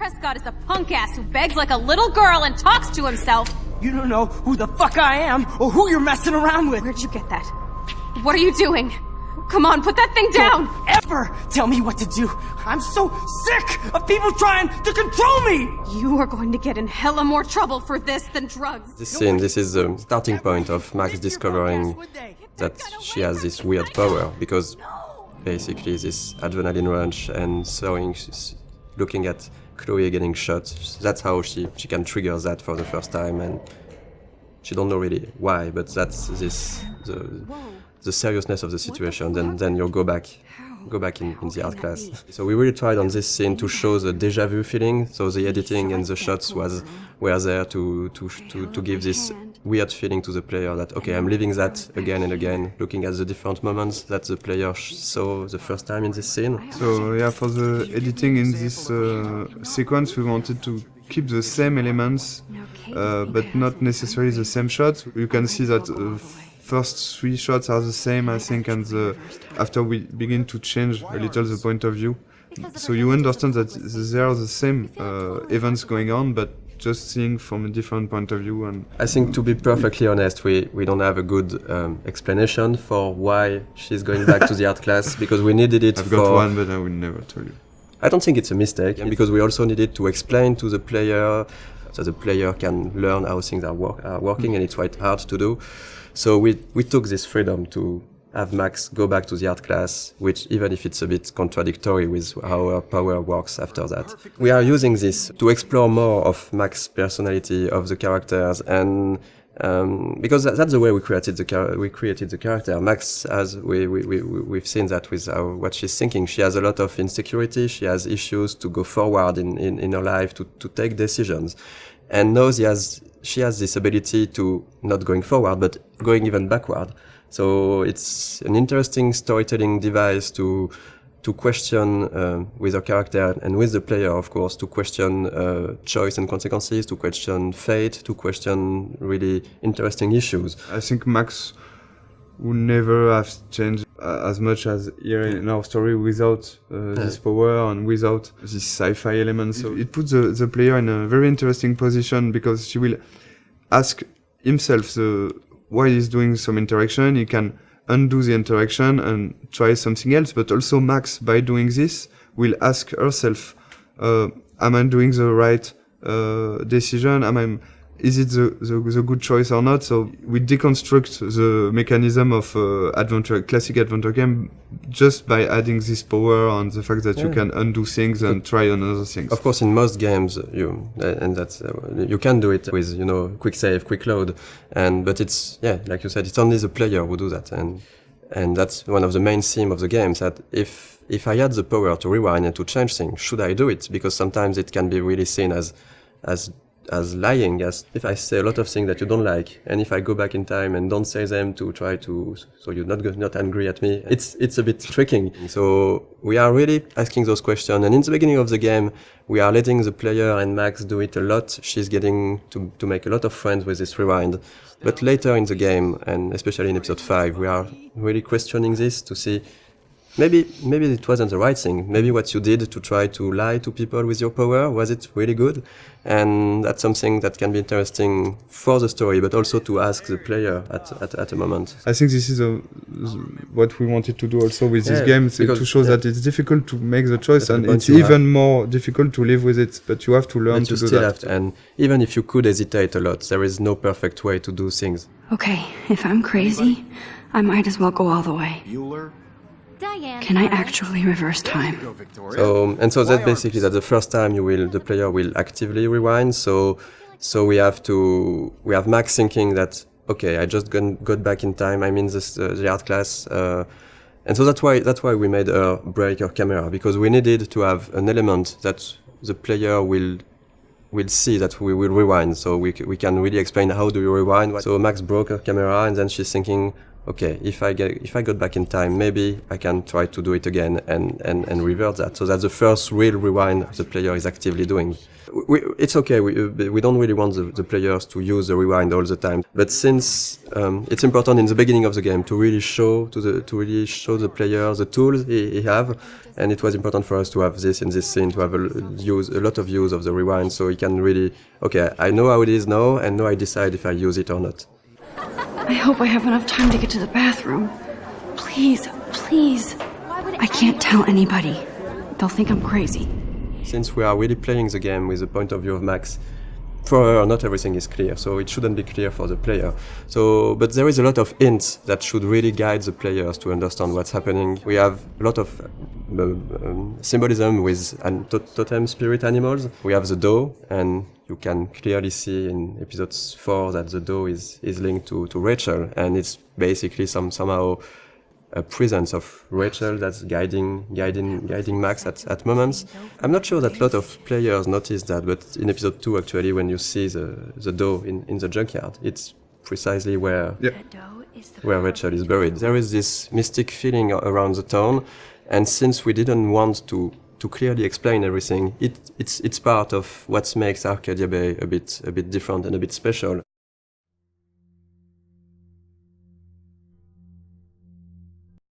Prescott is a punk ass who begs like a little girl and talks to himself. You don't know who the fuck I am or who you're messing around with. Where'd you get that? What are you doing? Come on, put that thing down! Don't ever tell me what to do. I'm so sick of people trying to control me! You are going to get in hella more trouble for this than drugs. This scene, this is the starting point of Max discovering that she has this weird power, because basically this adrenaline rush and looking at Chloe getting shot, that's how she can trigger that for the first time, and she don't know really why, but that's the seriousness of the situation. Then you'll go back in the art class. So we really tried on this scene to show the déjà vu feeling. So the editing and the shots were there to give this weird feeling to the player that, okay, I'm living that again and again, looking at the different moments that the player saw the first time in this scene. So yeah, for the editing in this sequence, we wanted to keep the same elements, but not necessarily the same shots. You can see that first 3 shots are the same, I think, and after we begin to change a little the point of view. So you understand that there are the same events going on, but just seeing from a different point of view. And I think, to be perfectly honest, we don't have a good explanation for why she's going back to the art class, because we needed it. I've got one, but I will never tell you. I don't think it's a mistake, because we also needed to explain to the player, so the player can learn how things are working, and it's quite hard to do. So we took this freedom to have Max go back to the art class, which, even if it's a bit contradictory with how her power works after that. We are using this to explore more of Max's personality, of the characters, and because that's the way we created the character. Max, as we've seen that with what she's thinking. She has a lot of insecurity. She has issues to go forward in her life, to take decisions, and now she has this ability to not going forward, but going even backward. So it's an interesting storytelling device to question with her character and with the player, of course, to question choice and consequences, to question fate, to question really interesting issues. I think Max would never have changed as much as here in our story without this power and without this sci-fi element. So it puts the player in a very interesting position, because she will ask himself why he's doing some interaction. He can undo the interaction and try something else, but also Max, by doing this, will ask herself, am I doing the right decision? Is it the good choice or not? So we deconstruct the mechanism of classic adventure game just by adding this power and the fact that you can undo things and try another things. Of course, in most games, you can do it with quick save, quick load, but it's like you said, it's only the player who do that, and that's one of the main themes of the games. That if I had the power to rewind and to change things, should I do it? Because sometimes it can be really seen as lying, as if I say a lot of things that you don't like, and if I go back in time and don't say them to try to, so you're not angry at me, it's a bit tricking. So we are really asking those questions, and in the beginning of the game, we are letting the player and Max do it a lot. She's getting to make a lot of friends with this rewind. But later in the game, and especially in episode 5, we are really questioning this to see maybe it wasn't the right thing. Maybe what you did to try to lie to people with your power, was it really good? And that's something that can be interesting for the story, but also to ask the player at a moment. I think this is what we wanted to do also with this game, to show that it's difficult to make the choice, and it's even more difficult to live with it, but you have to learn to do that. And even if you could hesitate a lot, there is no perfect way to do things. Okay, if I'm crazy, I might as well go all the way. Can I actually reverse time? So that's basically that the first time the player will actively rewind. So we have Max thinking that, okay, I just got back in time. I'm in the art class, and so that's why we made her break her camera, because we needed to have an element that the player will see that we will rewind. So we can really explain how do you rewind. So Max broke her camera, and then she's thinking, okay, if I got back in time, maybe I can try to do it again and revert that. So that's the first real rewind the player is actively doing. It's okay. We don't really want the players to use the rewind all the time. But since it's important in the beginning of the game to really show the player the tools he have, and it was important for us to have this in this scene, to have a lot of use of the rewind, so he can really, okay, I know how it is now, and now I decide if I use it or not. I hope I have enough time to get to the bathroom. Please, please. I can't tell anybody. They'll think I'm crazy. Since we are really playing the game with the point of view of Max, for her, not everything is clear, so it shouldn't be clear for the player. So, but there is a lot of hints that should really guide the players to understand what's happening. We have a lot of symbolism with totem spirit animals. We have the doe, and you can clearly see in episode 4 that the doe is linked to Rachel, and it's basically somehow a presence of Rachel that's guiding Max at moments. I'm not sure that a lot of players notice that, but in episode 2 actually, when you see the doe in the junkyard, it's precisely where Rachel is buried. There is this mystic feeling around the town, and since we didn't want to clearly explain everything, it's part of what makes Arcadia Bay a bit different and a bit special.